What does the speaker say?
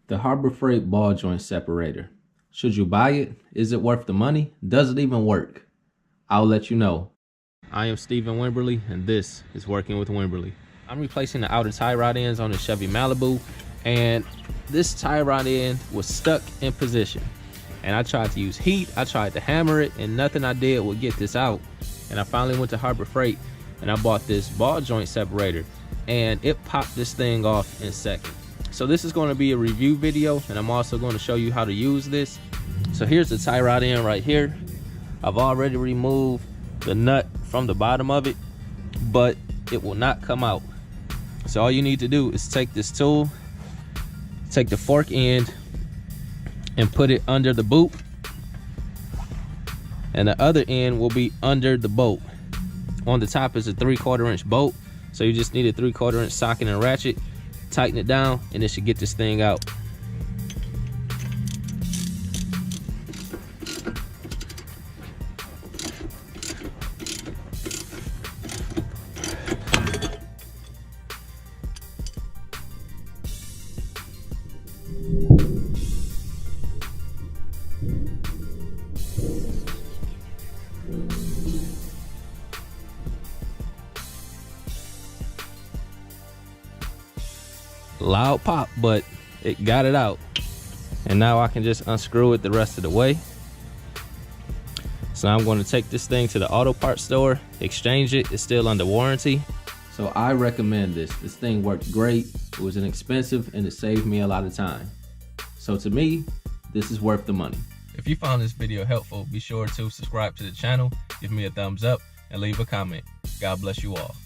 The Harbor Freight ball joint separator. Should you buy it? Is it worth the money? Does it even work? I'll let you know. I am Stephen Wimberly, and this is Working with Wimberly. I'm replacing the outer tie rod ends on the Chevy Malibu, and this tie rod end was stuck in position. And I tried to use heat, I tried to hammer it, and nothing I did would get this out. And I finally went to Harbor Freight, and I bought this ball joint separator, and it popped this thing off in seconds. So this is going to be a review video, and I'm also going to show you how to use this. So here's the tie rod end right here. I've already removed the nut from the bottom of it, but it will not come out. So all you need to do is take this tool, take the fork end, and put it under the boot, and the other end will be under the bolt. On the top is a 3/4 inch bolt, so you just need a 3/4 inch socket and ratchet. Tighten it down, and it should get this thing out. Loud pop, but it got it out. And now I can just unscrew it the rest of the way. So I'm going to take this thing to the auto parts store, exchange it. It's still under warranty. So I recommend this. This thing worked great. It was inexpensive and it saved me a lot of time. So to me, this is worth the money. If you found this video helpful, be sure to subscribe to the channel, give me a thumbs up, and leave a comment. God bless you all.